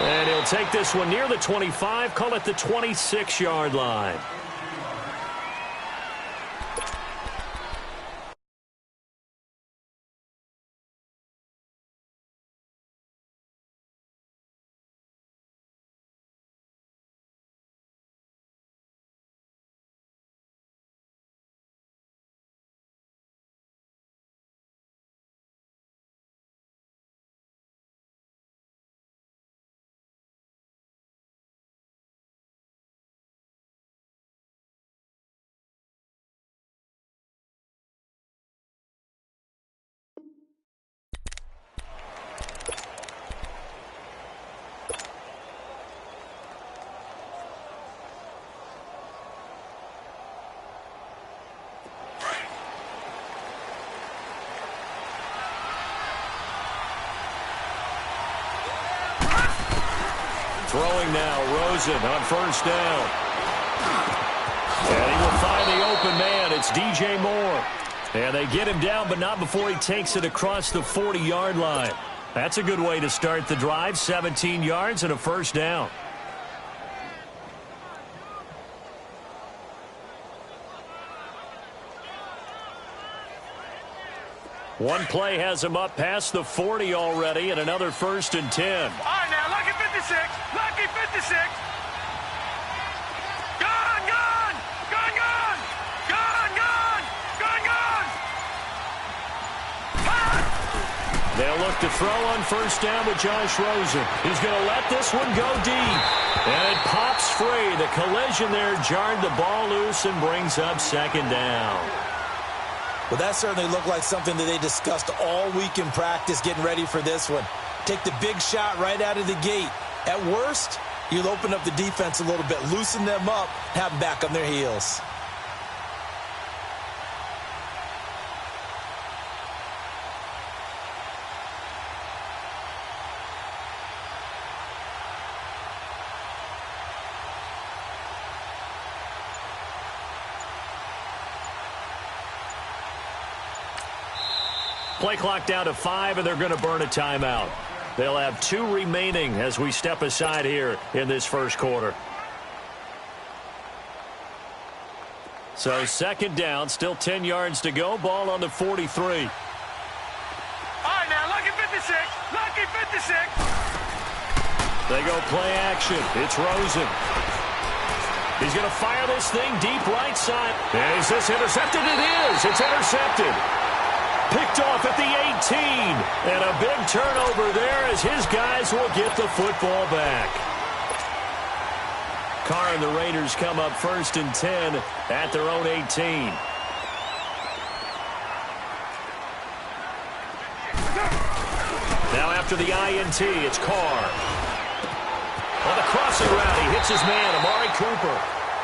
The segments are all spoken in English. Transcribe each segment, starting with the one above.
And he'll take this one near the 25, call it the 26-yard line. Throwing now, Rosen on first down. And he will find the open man. It's DJ Moore. And they get him down, but not before he takes it across the 40-yard line. That's a good way to start the drive. 17 yards and a first down. One play has him up past the 40 already, and another 1st and 10. All right, now, lucky 56. Lucky 56. Gone, gone. Gone, gone. Gone, gone. Gone, gone. They'll look to throw on first down with Josh Rosen. He's going to let this one go deep. And it pops free. The collision there jarred the ball loose and brings up 2nd down. Well, that certainly looked like something that they discussed all week in practice getting ready for this one. Take the big shot right out of the gate. At worst, you'll open up the defense a little bit, loosen them up, have them back on their heels. Play clock down to 5, and they're going to burn a timeout. They'll have 2 remaining as we step aside here in this first quarter. So 2nd down, still 10 yards to go. Ball on the 43. All right, now, lucky 56. Lucky 56. They go play action. It's Rosen. He's going to fire this thing deep right side. Is this intercepted? It is. It's intercepted. Picked off at the 18. And a big turnover there as his guys will get the football back. Carr and the Raiders come up 1st and 10 at their own 18. Now after the INT, it's Carr. On the crossing route, he hits his man, Amari Cooper.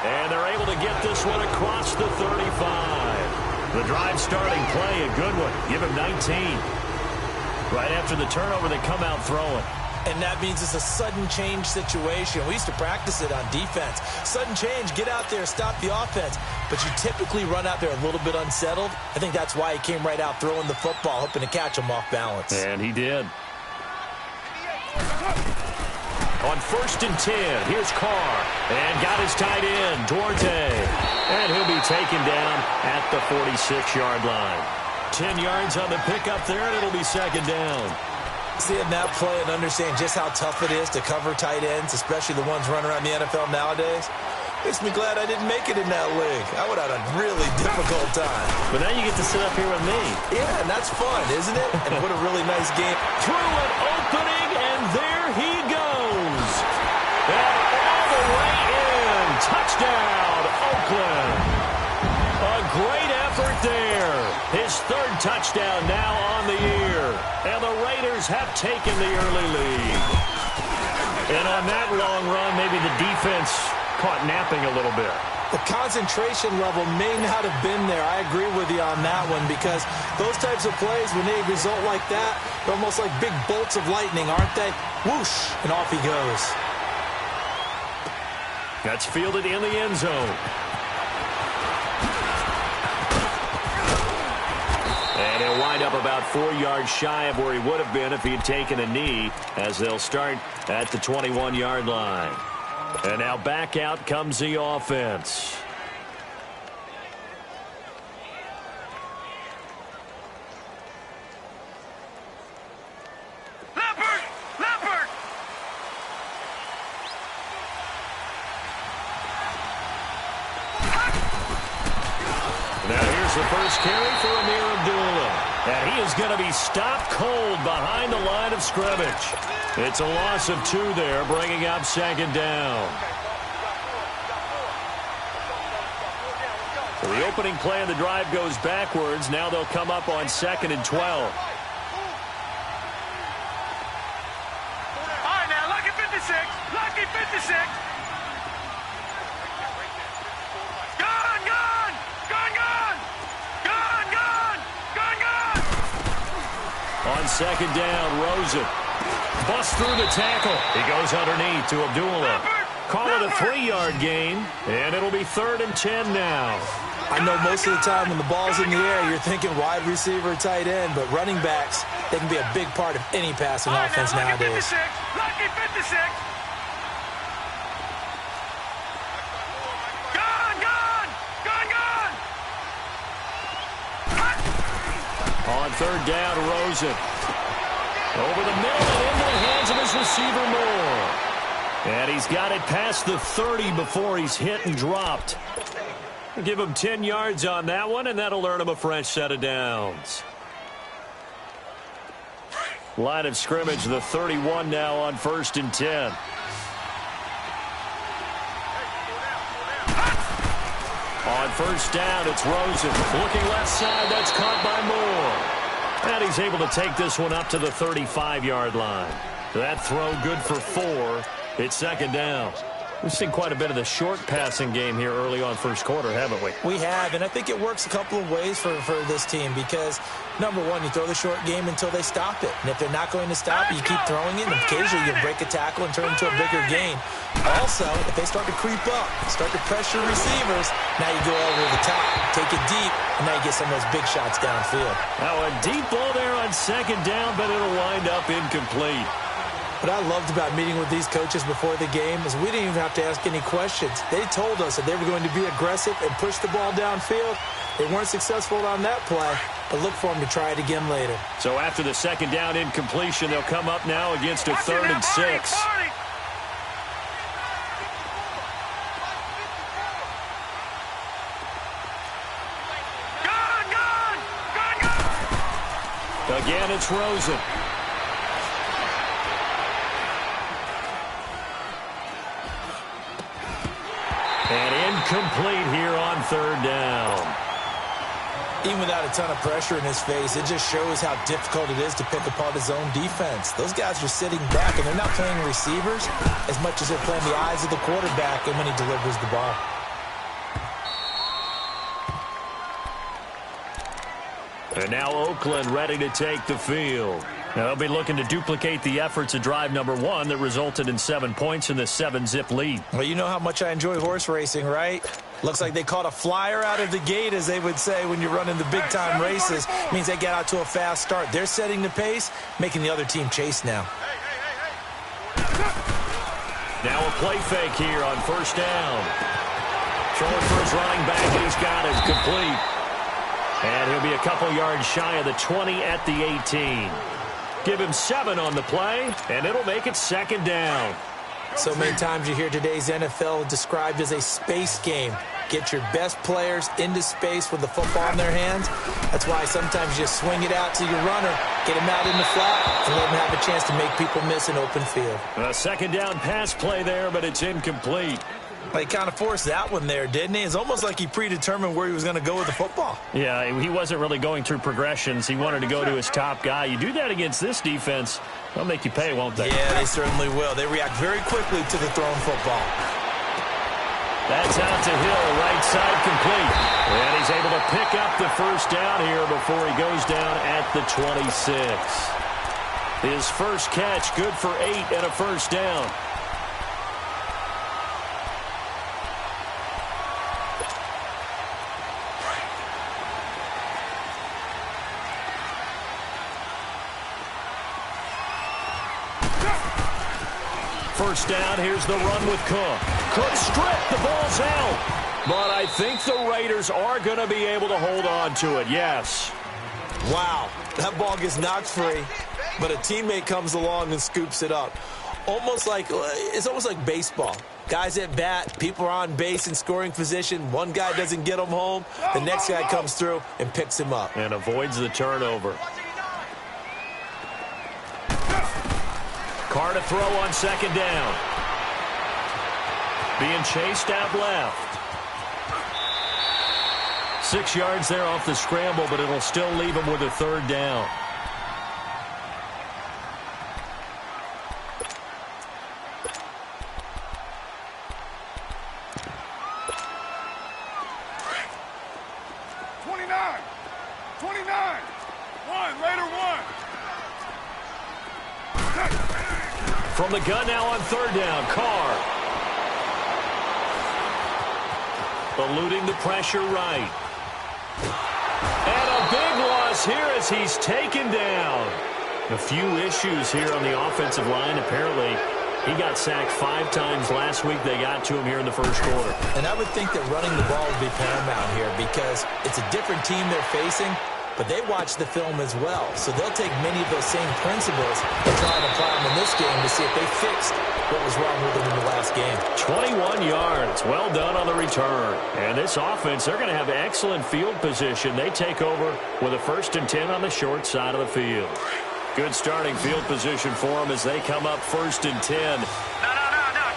And they're able to get this one across the 35. The drive starting play, a good one. Give him 19. Right after the turnover, they come out throwing. And that means it's a sudden change situation. We used to practice it on defense. Sudden change, get out there, stop the offense. But you typically run out there a little bit unsettled. I think that's why he came right out throwing the football, hoping to catch him off balance. And he did. On 1st and 10, here's Carr. And got his tight end, Duarte. And he'll be taken down at the 46-yard line. 10 yards on the pickup there, and it'll be 2nd down. Seeing that play and understand just how tough it is to cover tight ends, especially the ones running around the NFL nowadays, makes me glad I didn't make it in that league. I would have had a really difficult time. But now you get to sit up here with me. Yeah, and that's fun, isn't it? And what a really nice game. Through an opening, and there he goes. And all the way in. Touchdown, Oakland. A great effort there. His 3rd touchdown now on the year. And the Raiders have taken the early lead. And on that long run, maybe the defense caught napping a little bit. The concentration level may not have been there. I agree with you on that one because those types of plays, when they result like that, they're almost like big bolts of lightning, aren't they? Whoosh, and off he goes. That's fielded in the end zone. And he'll wind up about 4 yards shy of where he would have been if he had taken a knee, as they'll start at the 21-yard line. And now back out comes the offense. The first carry for Amir Abdullah. And he is going to be stopped cold behind the line of scrimmage. It's a loss of 2 there, bringing up second down. So the opening play of the drive goes backwards. Now they'll come up on 2nd and 12. All right, now, lucky 56. Lucky 56. On second down, Rosen busts through the tackle. He goes underneath to Abdullah. Call it a 3-yard gain, and it'll be 3rd and 10 now. I know most of the time when the ball's in the air, you're thinking wide receiver, tight end, but running backs, they can be a big part of any passing offense nowadays. Lucky 56. On 3rd down, Rosen. Over the middle and into the hands of his receiver Moore. And he's got it past the 30 before he's hit and dropped. Give him 10 yards on that one, and that'll earn him a fresh set of downs. Line of scrimmage, the 31 now on 1st and 10. On 1st down, it's Rosen. Looking left side, that's caught by Moore. And he's able to take this one up to the 35-yard line. That throw good for 4. It's 2nd down. We've seen quite a bit of the short passing game here early on first quarter, haven't we? We have, and I think it works a couple of ways for this team because, number one, you throw the short game until they stop it. And if they're not going to stop it, you keep throwing it, and occasionally you'll break a tackle and turn it into a bigger gain. Also, if they start to creep up, start to pressure receivers, now you go over the top, take it deep, and now you get some of those big shots downfield. Now a deep ball there on 2nd down, but it'll wind up incomplete. What I loved about meeting with these coaches before the game is we didn't even have to ask any questions. They told us that they were going to be aggressive and push the ball downfield. They weren't successful on that play, but look for them to try it again later. So after the 2nd down incompletion, they'll come up now against a 3rd and 6. Again, it's Rosen. And incomplete here on 3rd down. Even without a ton of pressure in his face, it just shows how difficult it is to pick apart his own defense. Those guys are sitting back, and they're not playing receivers as much as they're playing the eyes of the quarterback and when he delivers the ball. And now Oakland ready to take the field. Now they'll be looking to duplicate the efforts of drive number 1 that resulted in 7 points in the 7-zip lead. Well, you know how much I enjoy horse racing, right? Looks like they caught a flyer out of the gate, as they would say when you're running the big-time races. It means they get out to a fast start. They're setting the pace, making the other team chase now. Now a play fake here on 1st down. Throwing for his running back, and he's got it complete. And he'll be a couple yards shy of the 20 at the 18. Give him 7 on the play, and it'll make it 2nd down. So many times you hear today's NFL described as a space game. Get your best players into space with the football in their hands. That's why sometimes you just swing it out to your runner, get him out in the flat, and let him have a chance to make people miss an open field. A 2nd down pass play there, but it's incomplete. Well, he kind of forced that one there, didn't he? It's almost like he predetermined where he was going to go with the football. Yeah, he wasn't really going through progressions. He wanted to go to his top guy. You do that against this defense, they'll make you pay, won't they? Yeah, they certainly will. They react very quickly to the thrown football. That's out to Hill, right side complete. And he's able to pick up the 1st down here before he goes down at the 26. His first catch, good for 8 and a 1st down. first down. Here's the run with Cook. Cook stripped. The ball's out. But I think the Raiders are going to be able to hold on to it, yes. Wow, that ball gets knocked free, but a teammate comes along and scoops it up. It's almost like baseball. Guys at bat, people are on base in scoring position. One guy doesn't get him home. The next guy comes through and picks him up. And avoids the turnover. Carr to throw on second down. Being chased out left. 6 yards there off the scramble, but it'll still leave him with a third down. From the gun now on third down, Carr. Eluding the pressure right. And a big loss here as he's taken down. A few issues here on the offensive line. Apparently, he got sacked 5 times last week. They got to him here in the first quarter. And I would think that running the ball would be paramount here because it's a different team they're facing, but they watch the film as well. So they'll take many of those same principles and try and apply them in this game to see if they fixed what was wrong with them in the last game. 21 yards. Well done on the return. And this offense, they're going to have excellent field position. They take over with a 1st and 10 on the short side of the field. Good starting field position for them as they come up 1st and 10. No.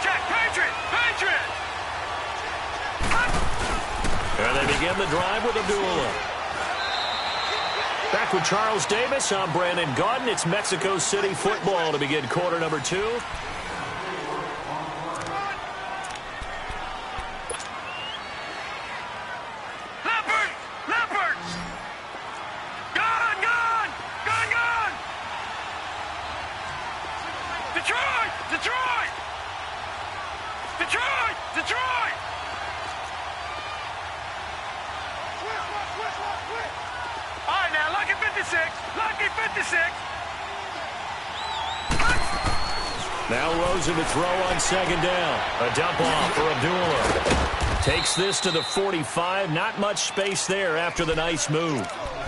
Check. Patriot. And they begin the drive with Abdullah. Back with Charles Davis, I'm Brandon Gaudin. It's Mexico City football to begin quarter number 2. Leopard! Gone! Detroit! All right, now, lucky 56. Now Rosen to throw on second down. A dump off for Abdullah. Takes this to the 45. Not much space there after the nice move.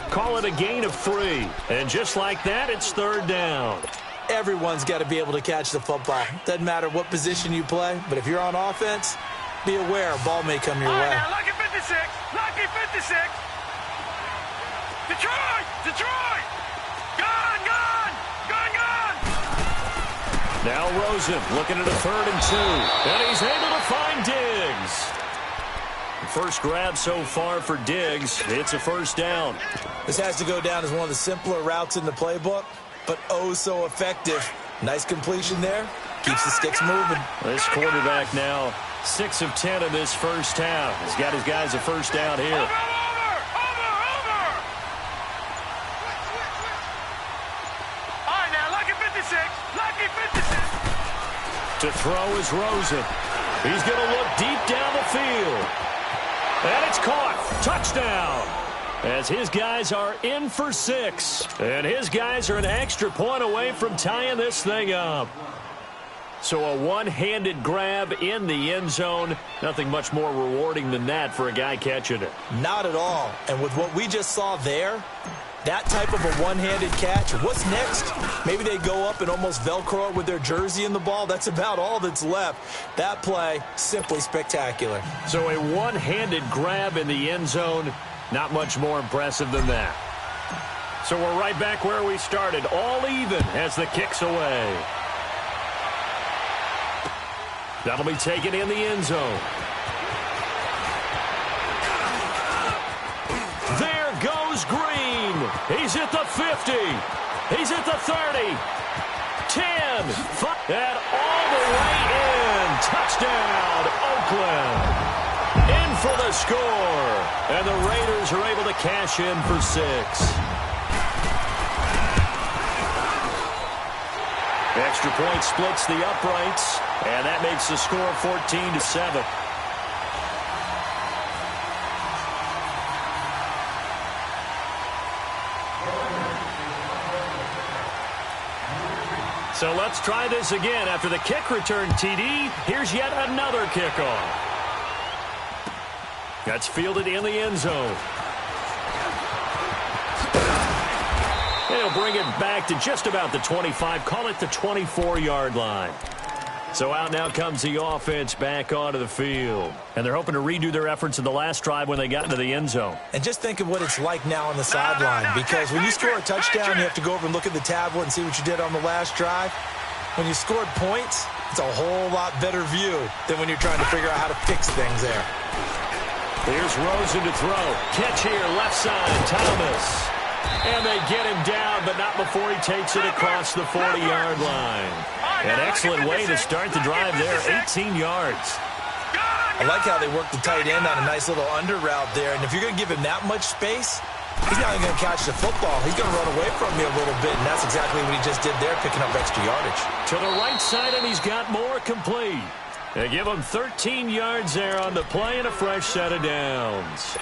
Call it a gain of 3. And just like that, it's third down. Everyone's got to be able to catch the football. Doesn't matter what position you play, but if you're on offense, be aware a ball may come your way. Now, lucky 56. Detroit! Gone! Now Rosen looking at a 3rd and 2. And he's able to find Diggs. First grab so far for Diggs. It's a first down. This has to go down as one of the simpler routes in the playbook, but oh so effective. Nice completion there. Keeps the sticks moving. This quarterback now 6 of 10 in this first half. He's got his guys a first down here. Over! All right, now, lucky 56. To throw is Rosen. He's going to look deep down the field. And it's caught. Touchdown. As his guys are in for 6. And his guys are an extra point away from tying this thing up. So a one-handed grab in the end zone. Nothing much more rewarding than that for a guy catching it. Not at all. And with what we just saw there, that type of a one-handed catch, what's next? Maybe they go up and almost Velcro it with their jersey in the ball. That's about all that's left. That play, simply spectacular. So a one-handed grab in the end zone, not much more impressive than that. So we're right back where we started, all even as the kick's away. That'll be taken in the end zone. There goes Green. He's at the 50. He's at the 30. 10. 5. And all the way in. Touchdown, Oakland. In for the score. And the Raiders are able to cash in for 6. Extra point splits the uprights. And that makes the score 14-7. So let's try this again. After the kick return TD, here's yet another kickoff. That's fielded in the end zone. He'll bring it back to just about the 25. Call it the 24-yard line. So out now comes the offense back onto the field. And they're hoping to redo their efforts in the last drive when they got into the end zone. And just think of what it's like now on the sideline. Because when you score a touchdown, you have to go over and look at the tablet and see what you did on the last drive. When you scored points, it's a whole lot better view than when you're trying to figure out how to fix things there. Here's Rosen to throw. Catch here, left side, Thomas. And they get him down, but not before he takes it across the 40-yard line. An excellent way to start the drive there, 18 yards. I like how they work the tight end on a nice little under route there. And if you're going to give him that much space, he's not even going to catch the football. He's going to run away from you a little bit, and that's exactly what he just did there, picking up extra yardage. To the right side, and he's got more complete. They give him 13 yards there on the play and a fresh set of downs.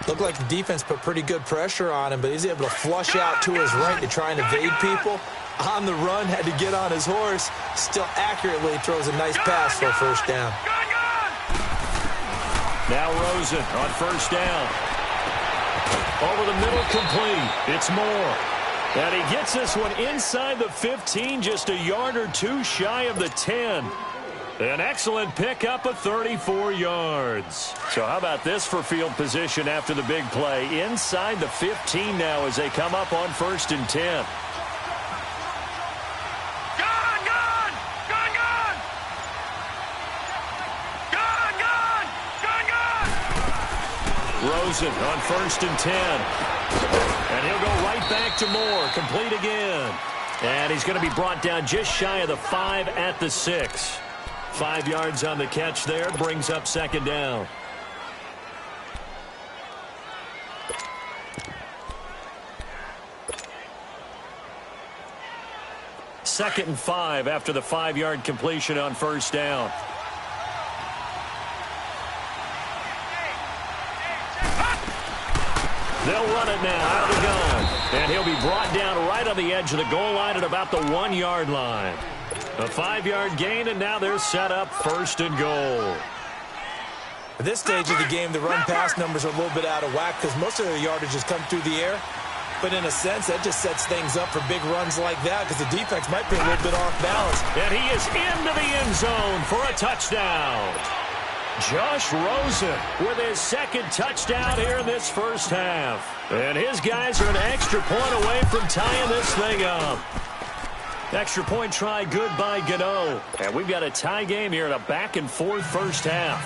Looked like the defense put pretty good pressure on him, but he's able to flush out to his right to try and evade people. On the run, had to get on his horse. Still accurately throws a nice pass for a first down. Now Rosen on first down. Over the middle, complete. It's Moore. And he gets this one inside the 15, just a yard or two shy of the 10. An excellent pickup of 34 yards. So how about this for field position after the big play? Inside the 15 now as they come up on first and 10. Rosen on first and 10. And he'll go right back to Moore. Complete again. And he's going to be brought down just shy of the 5 at the 6. 5 yards on the catch there. Brings up second down. Second and 5 after the 5-yard completion on first down. They'll run it now out of the gun. And he'll be brought down right on the edge of the goal line at about the 1-yard line. A 5-yard gain, and now they're set up first and goal. At this stage of the game, the run-pass numbers are a little bit out of whack because most of their yardage has come through the air. But in a sense, that just sets things up for big runs like that because the defense might be a little bit off balance. And he is into the end zone for a touchdown. Josh Rosen with his second touchdown here in this first half. And his guys are an extra point away from tying this thing up. Extra point try good by Gano. And we've got a tie game here in a back-and-forth first half.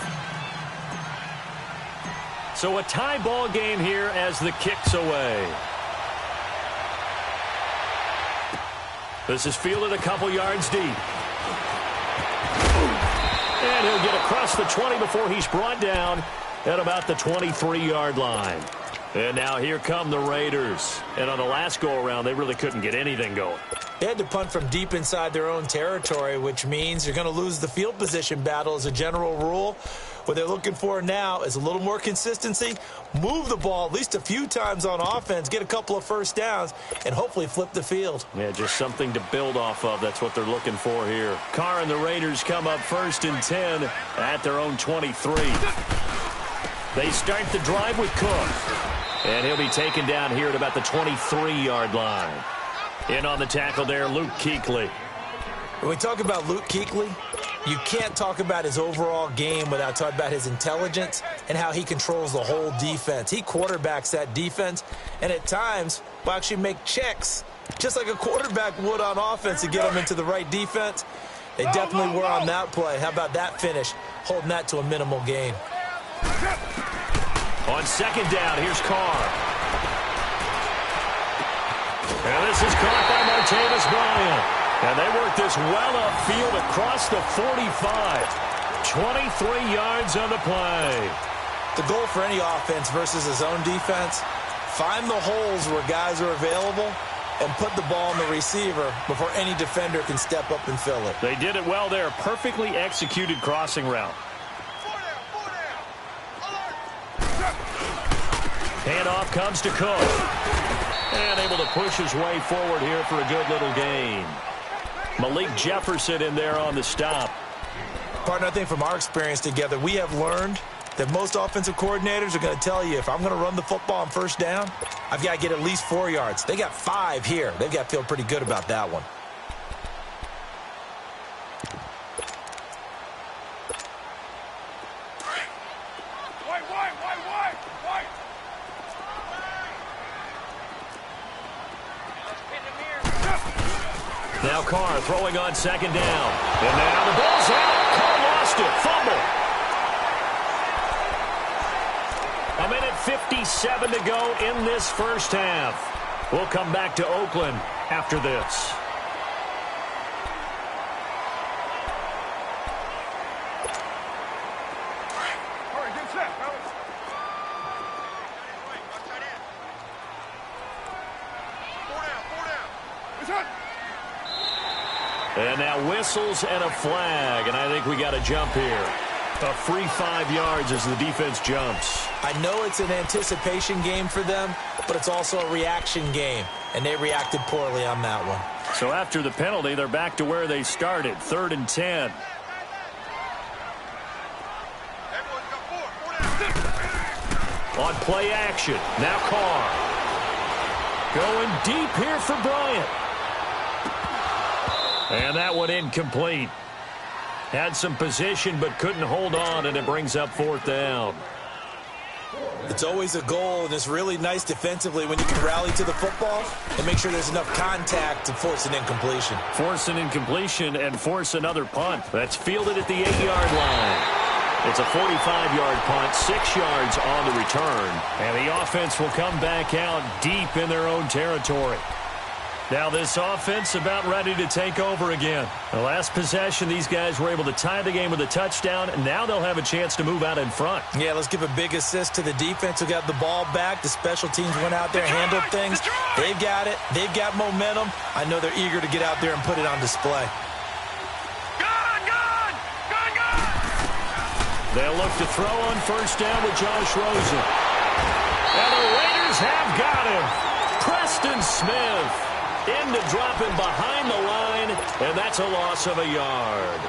So a tie ball game here as the kick's away. This is fielded a couple yards deep. And he'll get across the 20 before he's brought down at about the 23-yard line. And now here come the Raiders. And on the last go-around, they really couldn't get anything going. They had to punt from deep inside their own territory, which means you're going to lose the field position battle as a general rule. What they're looking for now is a little more consistency, move the ball at least a few times on offense, get a couple of first downs, and hopefully flip the field. Yeah, just something to build off of. That's what they're looking for here. Carr and the Raiders come up first and 10 at their own 23. They start the drive with Cook. And he'll be taken down here at about the 23-yard line. In on the tackle there, Luke Kuechly. When we talk about Luke Kuechly, you can't talk about his overall game without talking about his intelligence and how he controls the whole defense. He quarterbacks that defense, and at times will actually make checks, just like a quarterback would on offense to get them into the right defense. They definitely were on that play. How about that finish, holding that to a minimal gain. On second down, here's Carr. And this is caught by Martavis Bryant. And they work this well upfield across the 45. 23 yards on the play. The goal for any offense versus his own defense, find the holes where guys are available and put the ball on the receiver before any defender can step up and fill it. They did it well there. Perfectly executed crossing route. Handoff comes to Cook. And able to push his way forward here for a good little gain. Malik Jefferson in there on the stop. Partner, I think from our experience together, we have learned that most offensive coordinators are going to tell you, if I'm going to run the football on first down, I've got to get at least 4 yards. They got 5 here. They've got to feel pretty good about that one. Now Carr throwing on second down. And now the ball's out. Carr lost it. Fumble. A minute 57 to go in this first half. We'll come back to Oakland after this. And now whistles and a flag, and I think we got a jump here. A free 5 yards as the defense jumps. I know it's an anticipation game for them, but it's also a reaction game, and they reacted poorly on that one. So after the penalty, they're back to where they started, 3rd and 10. On play action, now Carr. Going deep here for Bryant. And that one incomplete. Had some position but couldn't hold on, and it brings up 4th down. It's always a goal, and it's really nice defensively when you can rally to the football and make sure there's enough contact to force an incompletion. Force an incompletion and force another punt. That's fielded at the 8-yard line. It's a 45-yard punt, 6 yards on the return. And the offense will come back out deep in their own territory. Now this offense about ready to take over again. The last possession, these guys were able to tie the game with a touchdown, and now they'll have a chance to move out in front. Yeah, let's give a big assist to the defense who got the ball back. The special teams went out there, handled things. They've got it. They've got momentum. I know they're eager to get out there and put it on display. They'll look to throw on first down with Josh Rosen. And the Raiders have got him. Preston Smith in to drop him behind the line, and that's a loss of a yard.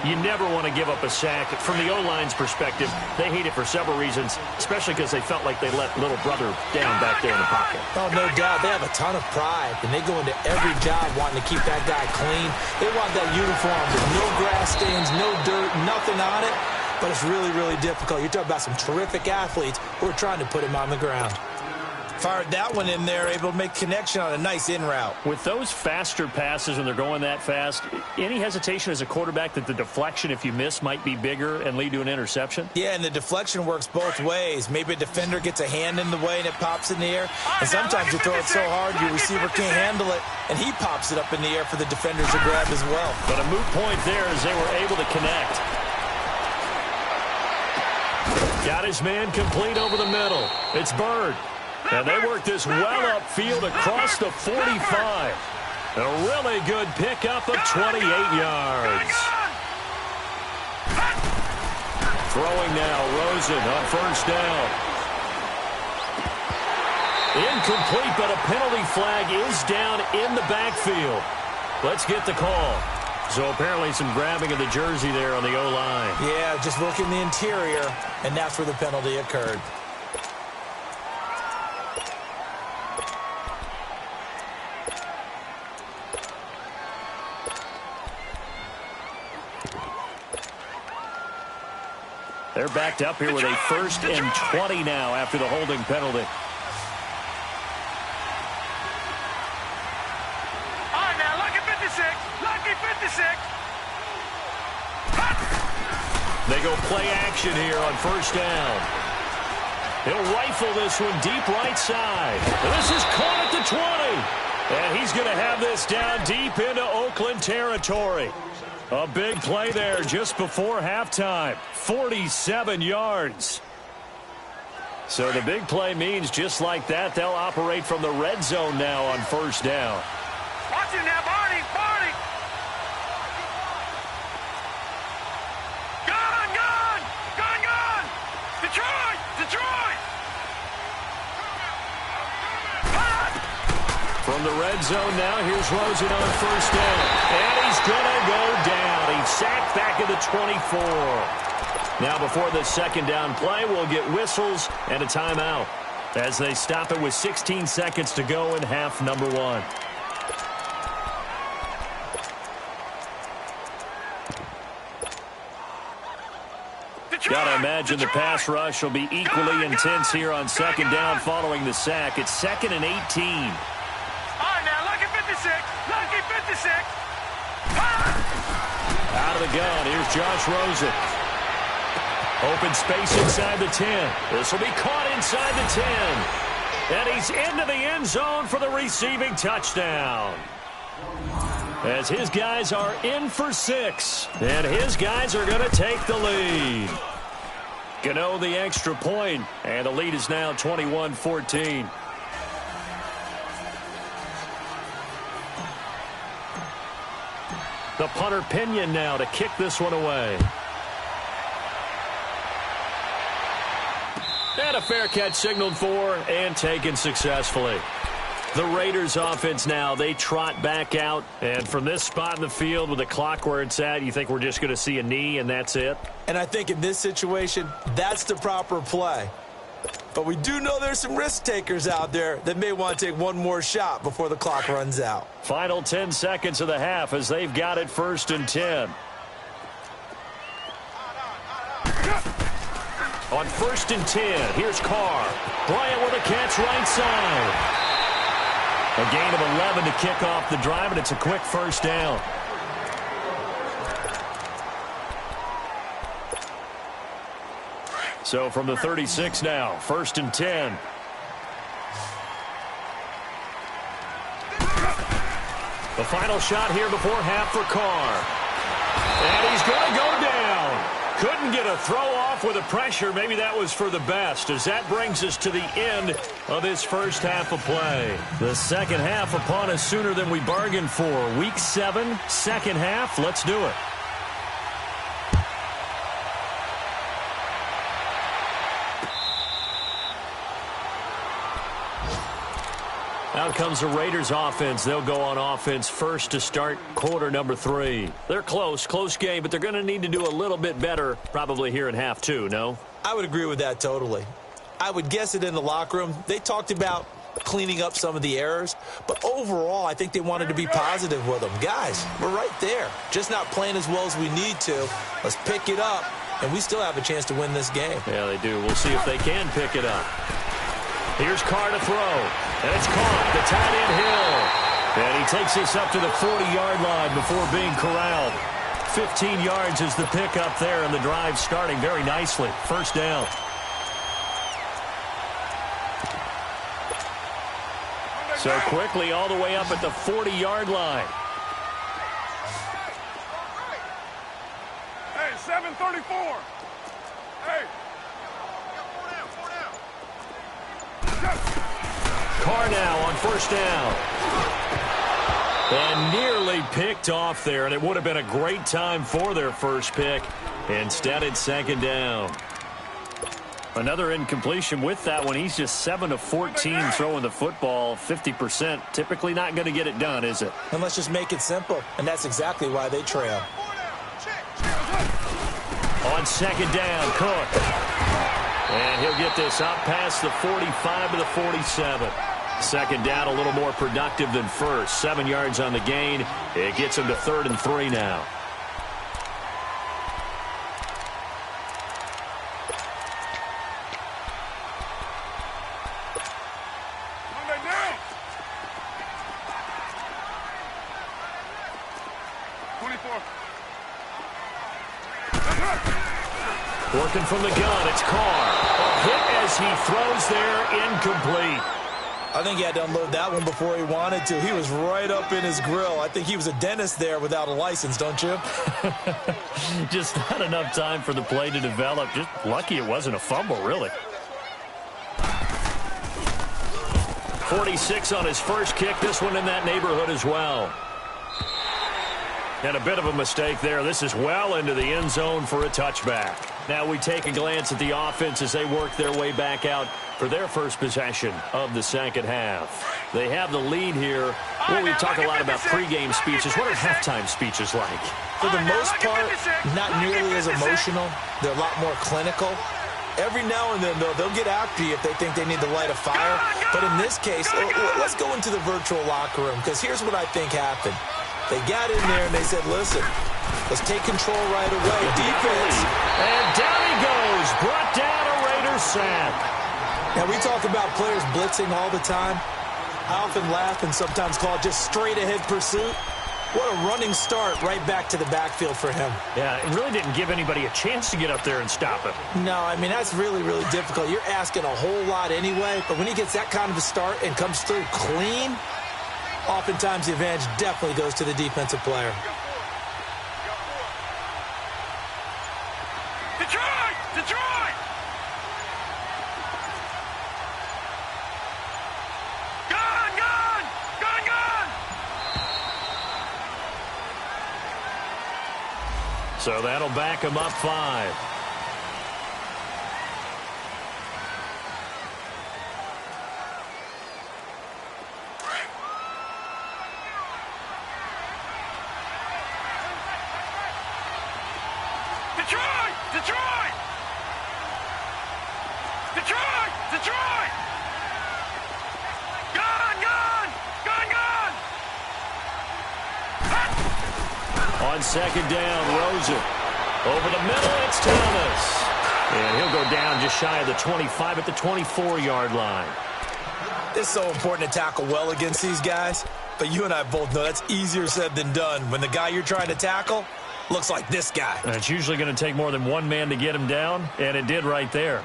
You never want to give up a sack. From the O-line's perspective, they hate it for several reasons, especially because they felt like they let little brother down back there in the pocket. Oh, no doubt. They have a ton of pride, and they go into every job wanting to keep that guy clean. They want that uniform with no grass stains, no dirt, nothing on it. But it's really, really difficult. You're talking about some terrific athletes who are trying to put him on the ground. Fired that one in there, able to make connection on a nice in route. With those faster passes when they're going that fast, any hesitation as a quarterback that the deflection, if you miss, might be bigger and lead to an interception? Yeah, and the deflection works both ways. Maybe a defender gets a hand in the way and it pops in the air. And sometimes you throw it so hard your receiver can't handle it, and he pops it up in the air for the defenders to grab as well. But a moot point there as they were able to connect. Got his man complete over the middle. It's Bird. And they work this well upfield across the 45. A really good pickup of 28 yards. Throwing now, Rosen on first down. Incomplete, but a penalty flag is down in the backfield. Let's get the call. So apparently some grabbing of the jersey there on the O-line. Yeah, just working the interior, and that's where the penalty occurred. They're backed up here with a 1st and 20 now after the holding penalty. All right, now, lucky 56. Lucky 56. They go play action here on first down. He'll rifle this one deep right side. And this is caught at the 20. And he's going to have this down deep into Oakland territory. A big play there just before halftime. 47 yards. So the big play means just like that, they'll operate from the red zone now on first down. Watch it now, Barney. Barney. Gun, gun. Gun, gun. Detroit. Detroit. From the red zone now. Here's Rosen on first down. And he's going to go down. He's sacked back at the 24. Now before the second down play, we'll get whistles and a timeout as they stop it with 16 seconds to go in half number one. Got to imagine the pass rush will be equally intense here on second down following the sack. It's 2nd and 18. All right, now, lucky 56. Lucky 56. Out of the gun, here's Josh Rosen. Open space inside the 10. This will be caught inside the 10. And he's into the end zone for the receiving touchdown. As his guys are in for 6. And his guys are going to take the lead. Gano the extra point, and the lead is now 21-14. The punter Pinion now to kick this one away. And a fair catch signaled for and taken successfully. The Raiders offense now, they trot back out. And from this spot in the field with the clock where it's at, you think we're just going to see a knee and that's it? And I think in this situation, that's the proper play. But we do know there's some risk takers out there that may want to take one more shot before the clock runs out. Final 10 seconds of the half as they've got it 1st and 10. On 1st and 10, here's Carr. Bryant with a catch right side. A gain of 11 to kick off the drive, and it's a quick first down. So from the 36 now, 1st and 10. The final shot here before half for Carr. And he's going to go down. Couldn't get a throw off with the pressure. Maybe that was for the best, as that brings us to the end of this first half of play. The second half upon us sooner than we bargained for. Week 7, second half. Let's do it. Out comes the Raiders offense. They'll go on offense first to start quarter number 3. They're close game, but they're going to need to do a little bit better probably here in half 2, no? I would agree with that totally. I would guess it in the locker room. They talked about cleaning up some of the errors, but overall I think they wanted to be positive with them. Guys, we're right there. Just not playing as well as we need to. Let's pick it up, and we still have a chance to win this game. Yeah, they do. We'll see if they can pick it up. Here's Carr to throw, and it's caught. The tight end Hill. And he takes us up to the 40-yard line before being corralled. 15 yards is the pickup there, and the drive starting very nicely. First down. So quickly all the way up at the 40-yard line. Hey, 7:34. Hey. Carr now on first down. And nearly picked off there, and it would have been a great time for their first pick. Instead, it's second down. Another incompletion with that one. He's just 7 of 14 throwing the football, 50%. Typically not going to get it done, is it? And let's just make it simple, and that's exactly why they trail. On second down, Cook. And he'll get this up past the 45 to the 47. Second down, a little more productive than first. 7 yards on the gain. It gets him to 3rd and 3 now. Working from the gun, it's Carr. A hit as he throws there, incomplete. I think he had to unload that one before he wanted to. He was right up in his grill. I think he was a dentist there without a license, don't you? Just not enough time for the play to develop. Just lucky it wasn't a fumble, really. 46 on his first kick. This one in that neighborhood as well. And a bit of a mistake there. This is well into the end zone for a touchback. Now we take a glance at the offense as they work their way back out for their first possession of the second half. They have the lead here. Well, we talk a lot about pregame speeches. What are halftime speeches like? For the most part, not nearly as emotional. They're a lot more clinical. Every now and then, though, they'll get after you if they think they need to light a fire. But in this case, let's go into the virtual locker room, because here's what I think happened. They got in there and they said, listen, let's take control right away. Defense. And down he goes. Brought down a Raiders sack. Now, we talk about players blitzing all the time. I often laugh and sometimes call it just straight-ahead pursuit. What a running start right back to the backfield for him. Yeah, it really didn't give anybody a chance to get up there and stop him. No, I mean, that's really, really difficult. You're asking a whole lot anyway, but when he gets that kind of a start and comes through clean, oftentimes the advantage definitely goes to the defensive player. Detroit! Detroit! Gun! Gun! Gun! Gun! So that'll back him up 5. Detroit! Detroit! Detroit! Detroit! Gun! Gun! Gun! Gun! On second down, Rosen. Over the middle, it's Thomas. And he'll go down just shy of the 25 at the 24-yard line. It's so important to tackle well against these guys, but you and I both know that's easier said than done when the guy you're trying to tackle looks like this guy. And it's usually going to take more than one man to get him down, and it did right there.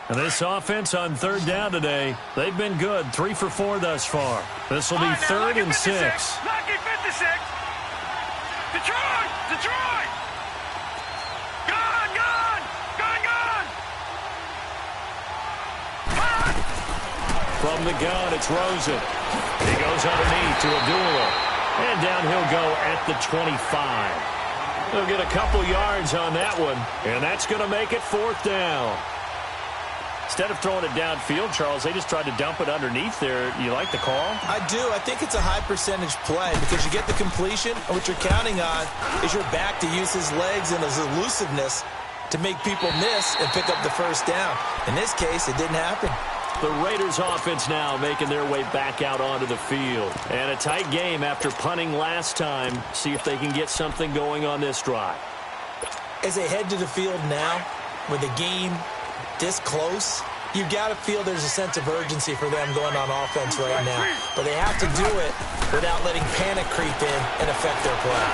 And this offense on third down today, they've been good. 3 for 4 thus far. This will be 3rd and 6. Lucky 56. Detroit! Detroit! Gun! Gun! Gun! Gun! Gun! From the gun, it's Rosen. He goes underneath to Abdullah. And down he'll go at the 25. They'll get a couple yards on that one, and that's going to make it 4th down. Instead of throwing it downfield, Charles, they just tried to dump it underneath there. You like the call? I do. I think it's a high-percentage play because you get the completion, and what you're counting on is your back to use his legs and his elusiveness to make people miss and pick up the first down. In this case, it didn't happen. The Raiders offense now making their way back out onto the field. And a tight game after punting last time. See if they can get something going on this drive. As they head to the field now, with the game this close, you've got to feel there's a sense of urgency for them going on offense right now. But they have to do it without letting panic creep in and affect their play.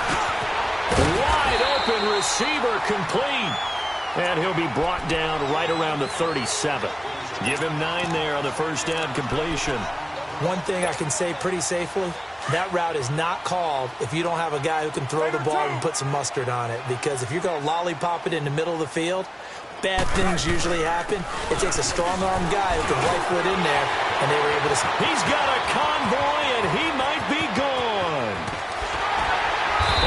Wide open receiver complete. And he'll be brought down right around the 37. Give him 9 there on the first down completion. One thing I can say pretty safely, that route is not called if you don't have a guy who can throw the ball and put some mustard on it. Because if you're going to lollipop it in the middle of the field, bad things usually happen. It takes a strong-armed guy who can rifle it in there, and they were able to... He's got a convoy, and he might be gone.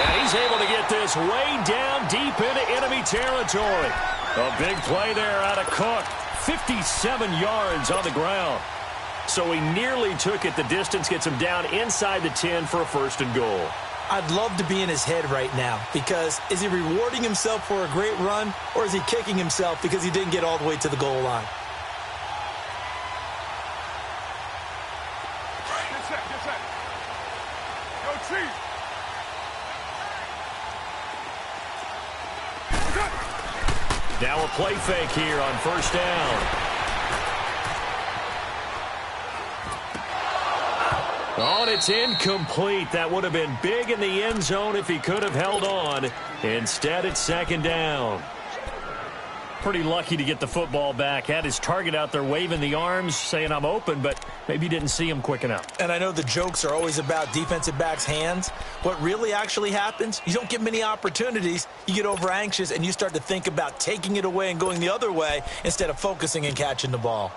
And he's able to get this way down deep into enemy territory. A big play there out of Cook. 57 yards on the ground. So he nearly took it the distance, gets him down inside the 10 for a 1st and goal. I'd love to be in his head right now because is he rewarding himself for a great run or is he kicking himself because he didn't get all the way to the goal line? Get set, get set. Go Chief. Now a play fake here on 1st down. Oh, and it's incomplete. That would have been big in the end zone if he could have held on. Instead, it's 2nd down. Pretty lucky to get the football back. Had his target out there waving the arms, saying I'm open, but maybe didn't see him quick enough. And I know the jokes are always about defensive backs' hands. What really actually happens, you don't get many opportunities. You get over anxious, and you start to think about taking it away and going the other way instead of focusing and catching the ball.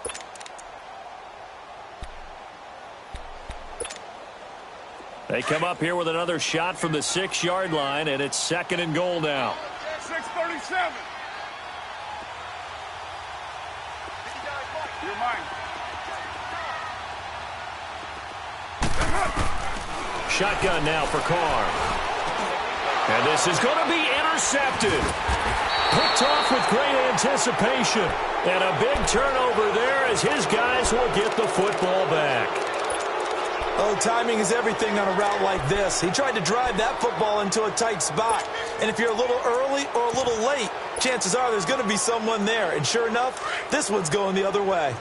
They come up here with another shot from the 6-yard line, and it's 2nd and goal now. 6:37. You're mine. Shotgun now for Carr. And this is going to be intercepted. Picked off with great anticipation. And a big turnover there as his guys will get the football back. Oh, timing is everything on a route like this. He tried to drive that football into a tight spot. And if you're a little early or a little late, chances are there's going to be someone there. And sure enough, this one's going the other way.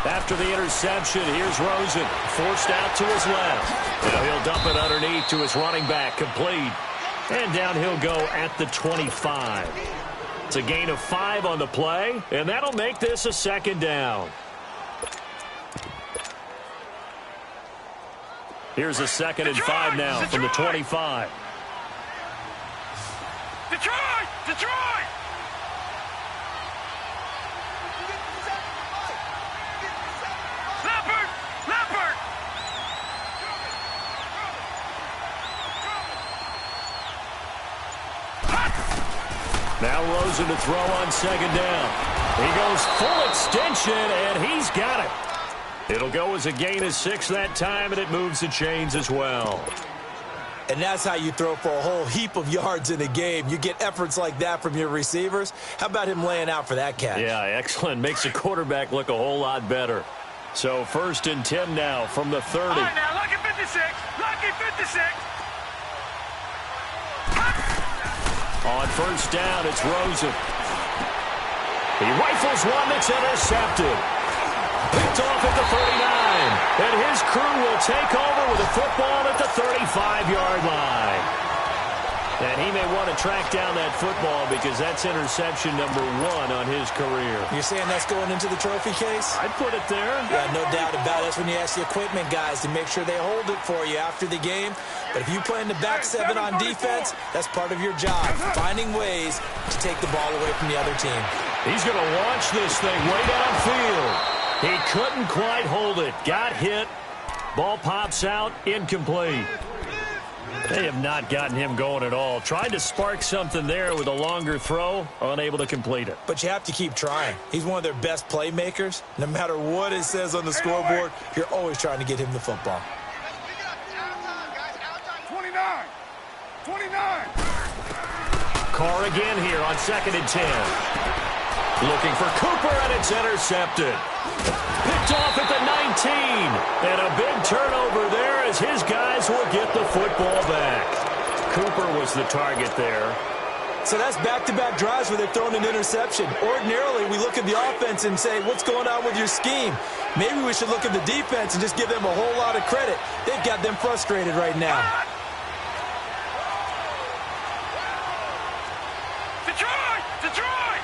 After the interception, here's Rosen. Forced out to his left. Now he'll dump it underneath to his running back. Complete. And down he'll go at the 25. It's a gain of 5 on the play, and that'll make this a second down. Here's a 2nd and 5 now from the 25. Detroit! Detroit! Now Rosen to throw on 2nd down. He goes full extension, and he's got it. It'll go as a gain of 6 that time, and it moves the chains as well. And that's how you throw for a whole heap of yards in a game. You get efforts like that from your receivers. How about him laying out for that catch? Yeah, excellent. Makes the quarterback look a whole lot better. So 1st and 10 now from the 30. All right, now, lucky 56. Lucky 56. On 1st down, it's Rosen. He rifles one that's intercepted. Picked off at the 39. And his crew will take over with a football at the 35-yard line. And he may want to track down that football because that's interception number 1 on his career. You're saying that's going into the trophy case? I'd put it there. Yeah, no doubt about it. That's when you ask the equipment guys to make sure they hold it for you after the game. But if you play in the back 7 on defense, that's part of your job, finding ways to take the ball away from the other team. He's going to launch this thing way downfield. He couldn't quite hold it. Got hit. Ball pops out. Incomplete. They have not gotten him going at all. Tried to spark something there with a longer throw. Unable to complete it. But you have to keep trying. He's one of their best playmakers. No matter what it says on the scoreboard, you're always trying to get him the football. 29. 29. Carr again here on 2nd and 10. Looking for Cooper, and it's intercepted. Picked off at the 19. And a big turnover there as his guys will get the football back. Cooper was the target there. So that's back-to-back drives where they've thrown an interception. Ordinarily, we look at the offense and say, what's going on with your scheme? Maybe we should look at the defense and just give them a whole lot of credit. They've got them frustrated right now. Detroit! Detroit!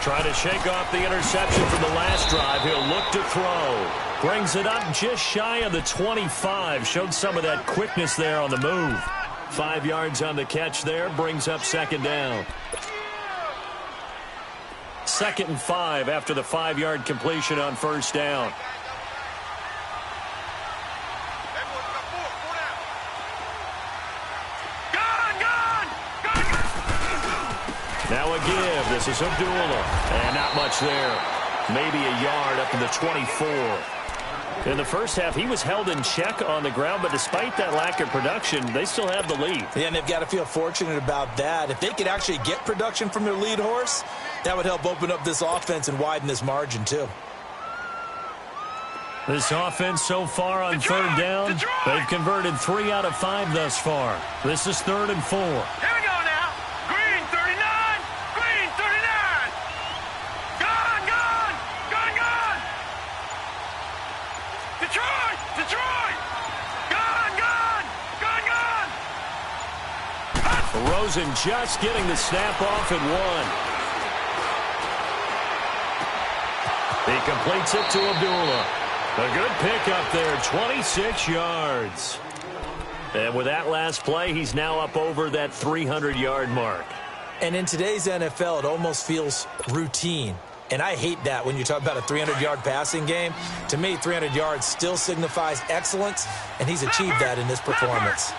Trying to shake off the interception from the last drive. He'll look to throw. Brings it up just shy of the 25. Showed some of that quickness there on the move. 5 yards on the catch there. Brings up 2nd down. 2nd and 5 after the 5-yard completion on 1st down. Now a give. This is Abdullah. And not much there. Maybe a yard up to the 24. In the first half, he was held in check on the ground, but despite that lack of production, they still have the lead. Yeah, and they've got to feel fortunate about that. If they could actually get production from their lead horse, that would help open up this offense and widen this margin, too. This offense so far on 3rd down, they've converted 3 out of 5 thus far. This is 3rd and 4. Here we go now. Green 39. Green 39. Gone, gone. Gone, gone. Detroit. Detroit. Gone, gone. Gone, gone. Rosen just getting the snap off at 1. He completes it to Abdullah. A good pickup there, 26 yards. And with that last play, he's now up over that 300-yard mark. And in today's NFL, it almost feels routine. And I hate that when you talk about a 300-yard passing game. To me, 300 yards still signifies excellence, and he's achieved that in this performance.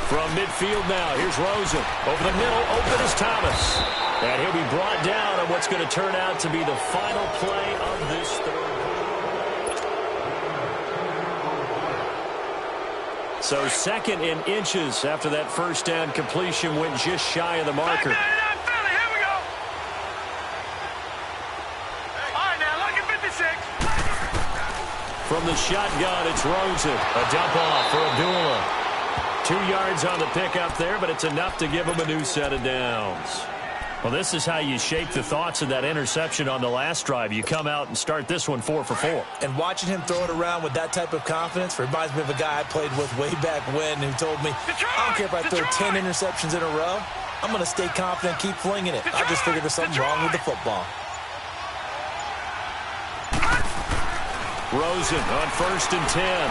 From midfield now, here's Rosen. Over the middle, open is Thomas. And he'll be brought down on what's going to turn out to be the final play of this third. So second in inches after that first down completion went just shy of the marker. Here we go. All right, now, look at 56. From the shotgun, it's Rosen. A dump off for Abdullah. 2 yards on the pickup there, but it's enough to give him a new set of downs. Well, this is how you shape the thoughts of that interception on the last drive. You come out and start this one 4 for 4. And watching him throw it around with that type of confidence reminds me of a guy I played with way back when who told me, I don't care if I throw 10 interceptions in a row. I'm going to stay confident, keep flinging it. I just figured there's something wrong with the football. Rosen on 1st and 10.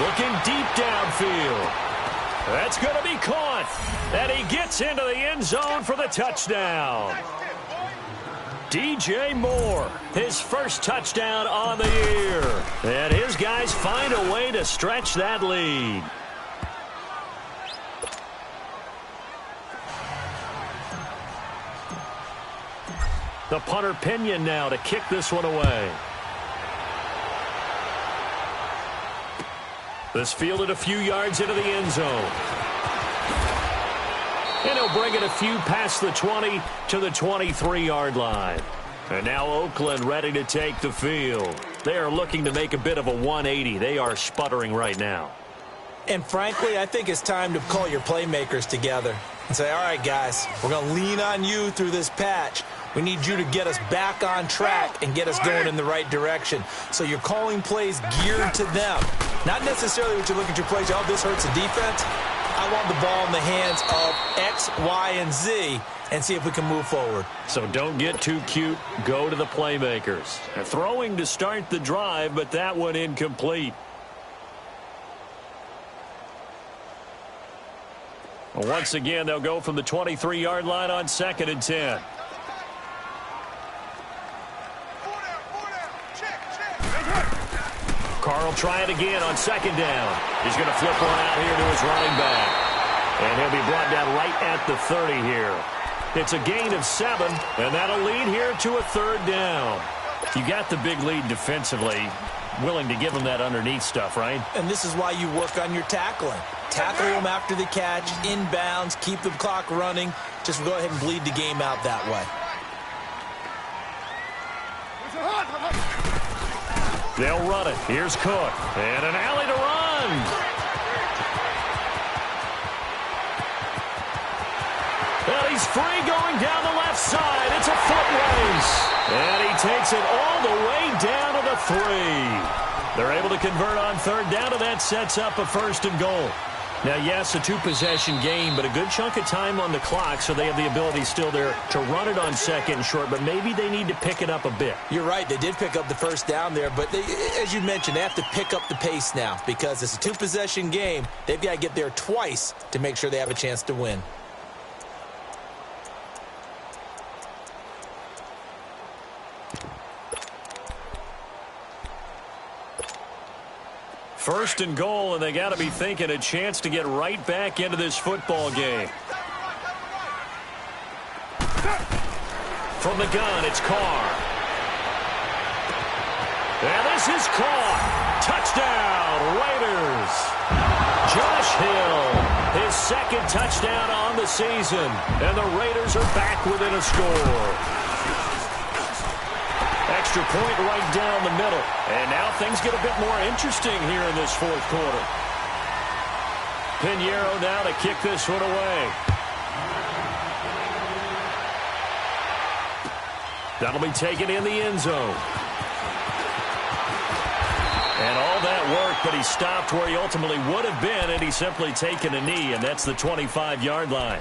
Looking deep downfield. That's going to be caught. And he gets into the end zone for the touchdown. DJ Moore, his first touchdown on the year. And his guys find a way to stretch that lead. The punter Pinion now to kick this one away. This fielded a few yards into the end zone. And he'll bring it a few past the 20 to the 23-yard line. And now Oakland ready to take the field. They are looking to make a bit of a 180. They are sputtering right now. And frankly, I think it's time to call your playmakers together and say, all right, guys, we're going to lean on you through this patch. We need you to get us back on track and get us going in the right direction. So you're calling plays geared to them. Not necessarily what you look at your plays, oh, this hurts the defense. I want the ball in the hands of X, Y, and Z and see if we can move forward. So don't get too cute. Go to the playmakers. They're throwing to start the drive, but that one incomplete. Well, once again, they'll go from the 23-yard line on 2nd and 10. Carl try it again on 2nd down. He's going to flip one out here to his running back. And he'll be brought down right at the 30 here. It's a gain of 7, and that'll lead here to a 3rd down. You got the big lead defensively, willing to give them that underneath stuff, right? And this is why you work on your tackling. Tackle them after the catch, inbounds, keep the clock running. Just go ahead and bleed the game out that way. They'll run it. Here's Cook. And an alley to run. Well, he's free going down the left side. It's a foot race. And he takes it all the way down to the 3. They're able to convert on 3rd down, and that sets up a 1st and goal. Now, yes, a 2-possession game, but a good chunk of time on the clock, so they have the ability still there to run it on 2nd and short, but maybe they need to pick it up a bit. You're right. They did pick up the 1st down there, but they, as you mentioned, they have to pick up the pace now because it's a 2-possession game. They've got to get there twice to make sure they have a chance to win. First and goal, and they got to be thinking a chance to get right back into this football game. From the gun, it's Carr. And this is caught. Touchdown, Raiders. Josh Hill, his 2nd touchdown on the season. And the Raiders are back within a score. Extra point right down the middle. And now things get a bit more interesting here in this 4th quarter. Pinheiro now to kick this one away. That'll be taken in the end zone. And all that work, but he stopped where he ultimately would have been, and he's simply taken a knee, and that's the 25-yard line.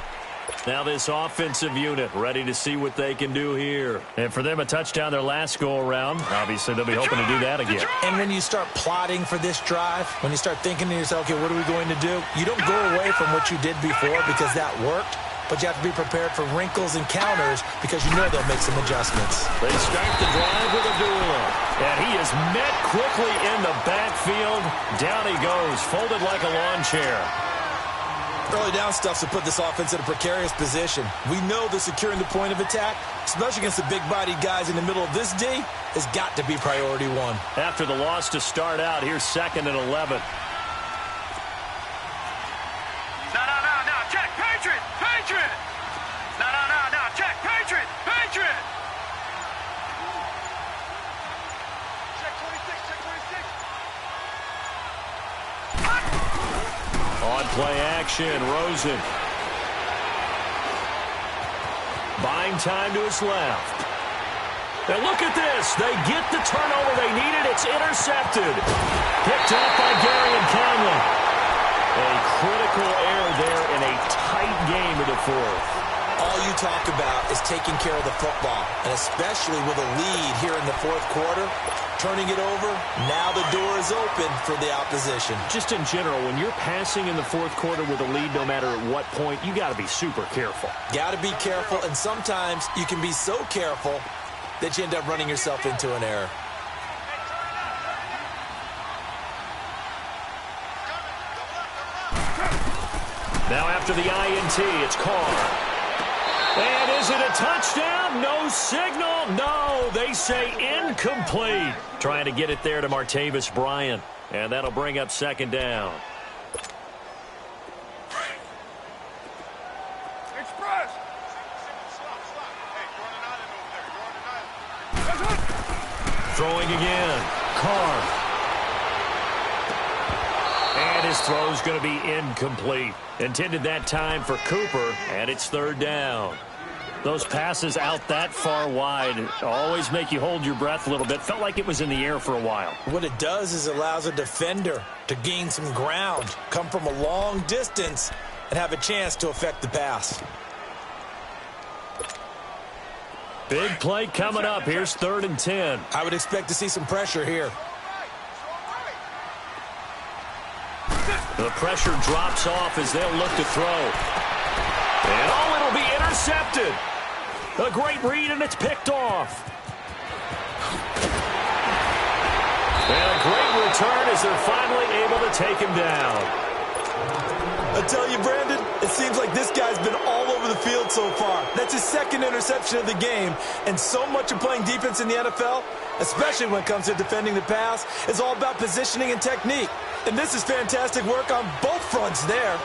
Now this offensive unit ready to see what they can do here. And for them, a touchdown their last go-around. Obviously, they'll be hoping to do that again. And when you start plotting for this drive, when you start thinking to yourself, okay, what are we going to do? You don't go away from what you did before because that worked, but you have to be prepared for wrinkles and counters because you know they'll make some adjustments. They start the drive with a duel. And he is met quickly in the backfield. Down he goes, folded like a lawn chair. Early down stuffs to put this offense in a precarious position. We know that securing the point of attack, especially against the big-bodied guys in the middle of this D, has got to be priority one. After the loss to start out, here's 2nd and 11. No, check, Patriot, Patriot. No, check, Patriot, Patriot. Check 26, check 26. On play action, Rosen. Buying time to his left. And look at this. They get the turnover they needed. It's intercepted. Picked up by Gary and Conley. A critical error there in a tight game of the fourth. All you talk about is taking care of the football, and especially with a lead here in the fourth quarter, turning it over, now the door is open for the opposition. Just in general, when you're passing in the fourth quarter with a lead, no matter at what point, you got to be super careful. Got to be careful, and sometimes you can be so careful that you end up running yourself into an error. Now after the INT, it's Carr. And is it a touchdown? No signal. No, they say incomplete. Trying to get it there to Martavis Bryant. And that'll bring up 2nd down. Express. Throwing again. Carr. And his throw's going to be incomplete. Intended that time for Cooper, and it's 3rd down. Those passes out that far wide always make you hold your breath a little bit. Felt like it was in the air for a while. What it does is it allows a defender to gain some ground, come from a long distance, and have a chance to affect the pass. Big play coming up. Here's 3rd and 10. I would expect to see some pressure here. The pressure drops off as they'll look to throw. And it'll be intercepted. A great read, and it's picked off. And a great return as they're finally able to take him down. I tell you, Brandon, it seems like this guy's been all over the field so far. That's his 2nd interception of the game. And so much of playing defense in the NFL, especially when it comes to defending the pass, is all about positioning and technique. And this is fantastic work on both fronts there.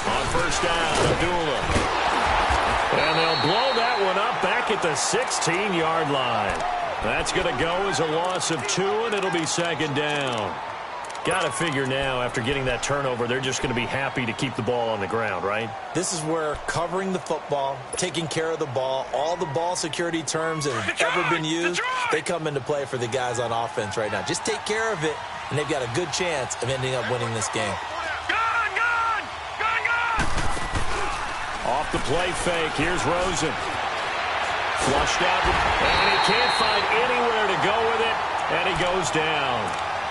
On 1st down, Abdullah. And they'll blow that one up back at the 16-yard line. That's going to go as a loss of 2, and it'll be 2nd down. Got to figure now, after getting that turnover, they're just going to be happy to keep the ball on the ground, right? This is where covering the football, taking care of the ball, all the ball security terms that have ever been used, they come into play for the guys on offense right now. Just take care of it, and they've got a good chance of ending up winning this game. Off the play fake, here's Rosen. Flushed out, and he can't find anywhere to go with it, and he goes down.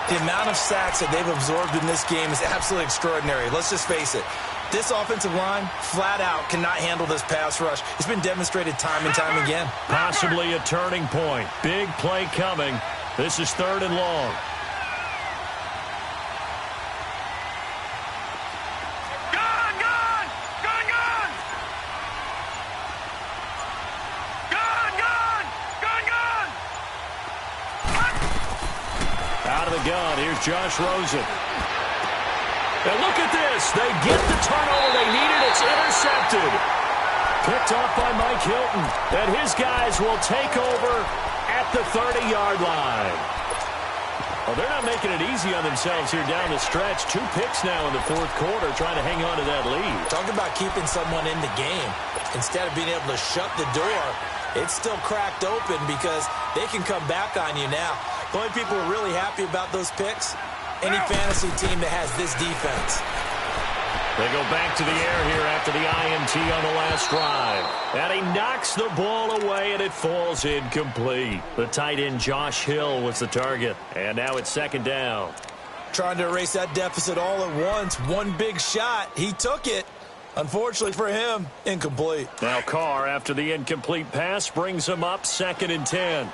The amount of sacks that they've absorbed in this game is absolutely extraordinary. Let's just face it. This offensive line, flat out, cannot handle this pass rush. It's been demonstrated time and time again. Possibly a turning point. Big play coming. This is 3rd and long. Gun. Here's Josh Rosen. And look at this. They get the turnover they needed. It's intercepted. Picked off by Mike Hilton. And his guys will take over at the 30-yard line. Well, they're not making it easy on themselves here down the stretch. 2 picks now in the fourth quarter trying to hang on to that lead. Talk about keeping someone in the game. Instead of being able to shut the door, it's still cracked open because they can come back on you now. The only people who are really happy about those picks, any fantasy team that has this defense. They go back to the air here after the INT on the last drive. And he knocks the ball away, and it falls incomplete. The tight end, Josh Hill, was the target. And now it's second down. Trying to erase that deficit all at once. One big shot. He took it. Unfortunately for him, incomplete. Now Carr, after the incomplete pass, brings him up 2nd and 10.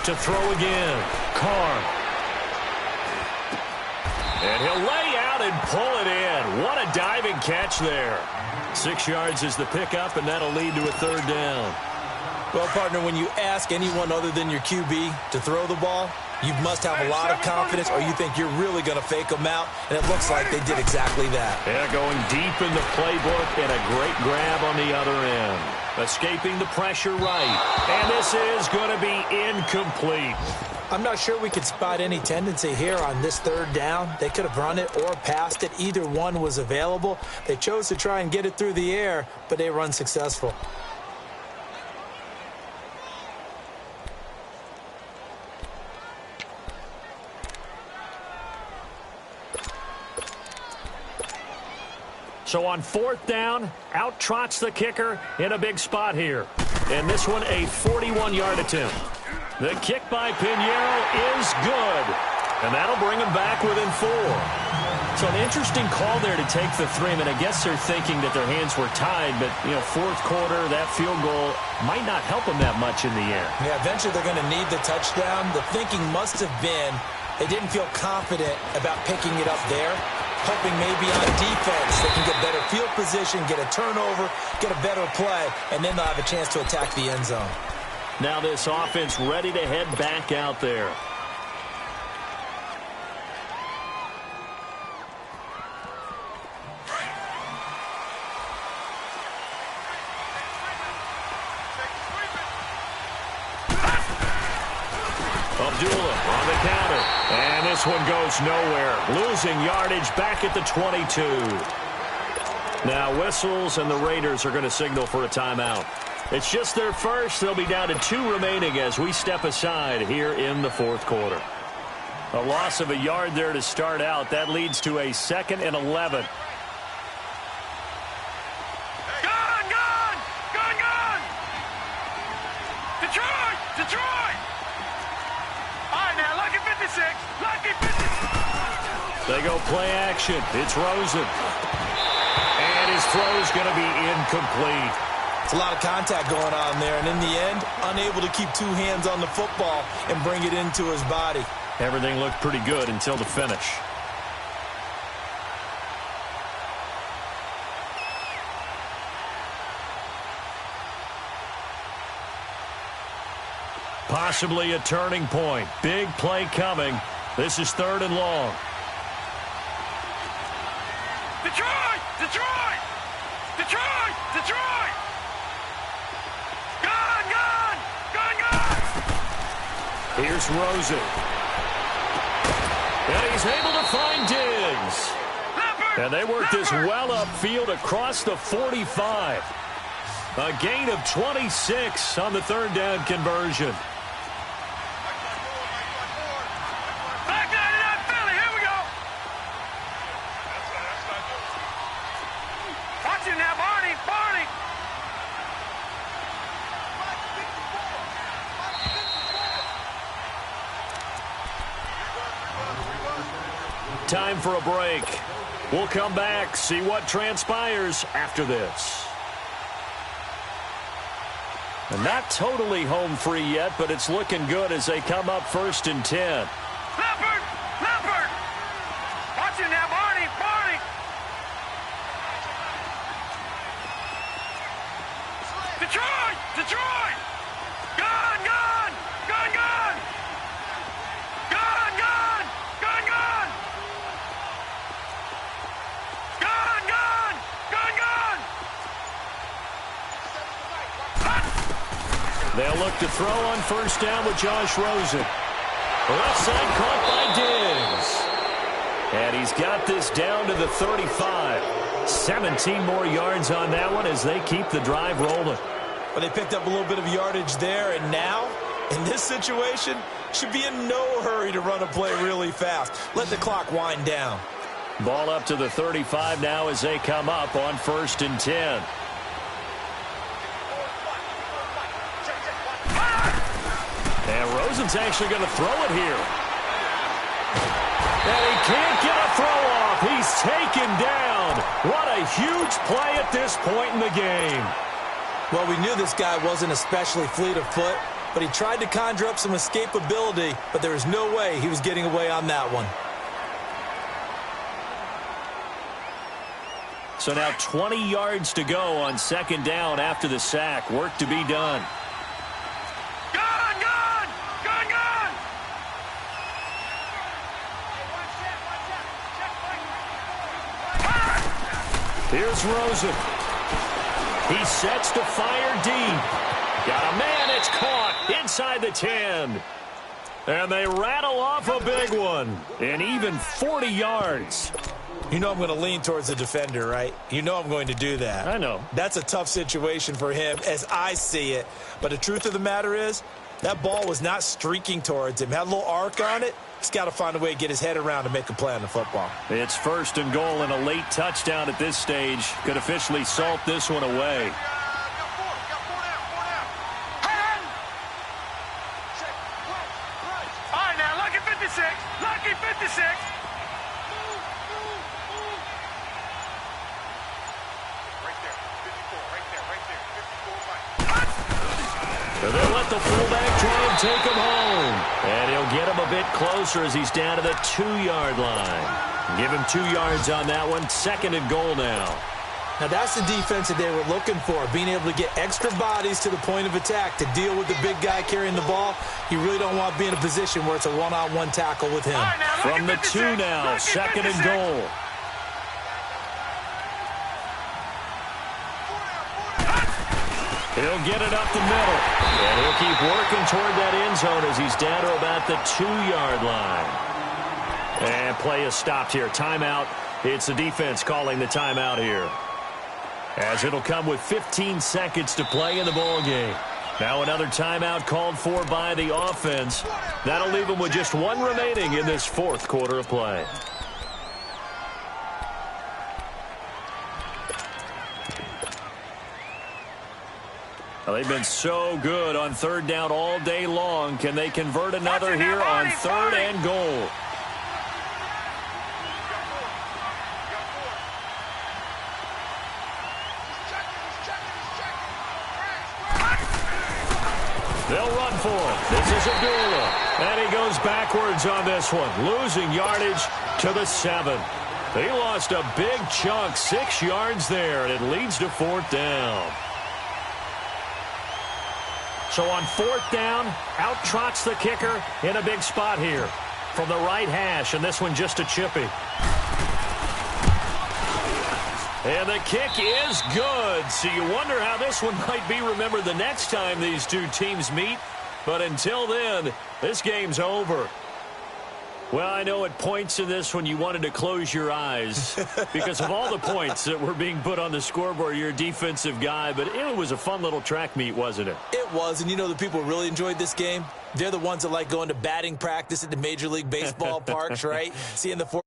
To throw again. Carr. And he'll lay out and pull it in. What a diving catch there. 6 yards is the pickup, and that'll lead to a 3rd down. Well, partner, when you ask anyone other than your QB to throw the ball, you must have a lot of confidence, or you think you're really going to fake them out, and it looks like they did exactly that. Yeah, going deep in the playbook, and a great grab on the other end. Escaping the pressure right, and this is going to be incomplete. I'm not sure we could spot any tendency here on this 3rd down. They could have run it or passed it. Either one was available. They chose to try and get it through the air, but they were unsuccessful. So on 4th down, out trots the kicker in a big spot here. And this one a 41-yard attempt. The kick by Pinheiro is good. And that'll bring him back within 4. So an interesting call there to take the 3. I mean, I guess they're thinking that their hands were tied, but, 4th quarter, that field goal might not help them that much in the air. Yeah, eventually they're going to need the touchdown. The thinking must have been they didn't feel confident about picking it up there, hoping maybe on defense they can get better field position, get a turnover, get a better play, and then they'll have a chance to attack the end zone. Now this offense ready to head back out there. Abdullah on the counter. And this one goes nowhere. Losing yardage back at the 22. Now whistles, and the Raiders are going to signal for a timeout. It's just their first. They'll be down to 2 remaining as we step aside here in the 4th quarter. A loss of a yard there to start out. That leads to a 2nd and 11. Gone! Detroit! All right, now, lucky 56. Lucky 56. They go play action. It's Rosen. And his throw's going to be incomplete. It's a lot of contact going on there, and in the end, unable to keep 2 hands on the football and bring it into his body. Everything looked pretty good until the finish. Possibly a turning point. Big play coming. This is 3rd and long. Detroit! Gone! Here's Rosen. And he's able to find Diggs. And they work this well upfield across the 45. A gain of 26 on the 3rd down conversion. Back down to that Philly. Here we go. Watch it now, Barney. Time for a break. We'll come back, see what transpires after this. And not totally home free yet, but it's looking good as they come up 1st and 10. Leopard! Watch it now, Barney! Detroit! Gone! They'll look to throw on 1st down with Josh Rosen. Left side caught by Diggs. And he's got this down to the 35. 17 more yards on that one as they keep the drive rolling. But they picked up a little bit of yardage there, and now In this situation, should be in no hurry to run a play really fast. Let the clock wind down. Ball up to the 35 now as they come up on 1st and 10. And Rosen's actually going to throw it here. And he can't get a throw off. He's taken down. What a huge play at this point in the game. Well, we knew this guy wasn't especially fleet of foot, but he tried to conjure up some escapability, but there was no way he was getting away on that one. So now 20 yards to go on 2nd down after the sack. Work to be done. Here's Rosen. He sets to fire deep. Got a man. It's caught inside the 10. And they rattle off a big one. And even 40 yards. You know I'm going to lean towards the defender, right? You know I'm going to do that. I know. That's a tough situation for him as I see it. But the truth of the matter is, that ball was not streaking towards him. Had a little arc on it. He's got to find a way to get his head around and make a play on the football. It's 1st and goal and a late touchdown at this stage. Could officially salt this one away. All right, now, lucky 56. Lucky 56. So they'll let the fullback try and take him home. And he'll get him a bit closer as he's down to the 2-yard line. Give him 2 yards on that one. 2nd and goal now. Now that's the defense that they were looking for, being able to get extra bodies to the point of attack to deal with the big guy carrying the ball. You really don't want to be in a position where it's a one-on-one tackle with him. From the 2 now, 2nd and goal. He'll get it up the middle. And he'll keep working toward that end zone as he's down to about the 2-yard line. And play is stopped here. Timeout. It's the defense calling the timeout here, as it'll come with 15 seconds to play in the ball game. Now another timeout called for by the offense. That'll leave them with just 1 remaining in this 4th quarter of play. Well, they've been so good on 3rd down all day long. Can they convert another here on 3rd and goal? They'll run for him. This is Abdullah. And he goes backwards on this one, losing yardage to the 7. He lost a big chunk, 6 yards there, and it leads to 4th down. So on 4th down, out trots the kicker in a big spot here from the right hash, and this one just a chippy. And the kick is good. So you wonder how this one might be remembered the next time these two teams meet. But until then, this game's over. Well, I know at points in this when you wanted to close your eyes because of all the points that were being put on the scoreboard. You're a defensive guy, but it was a fun little track meet, wasn't it? It was, and you know the people who really enjoyed this game? They're the ones that like going to batting practice at the Major League Baseball parks, right? Seeing the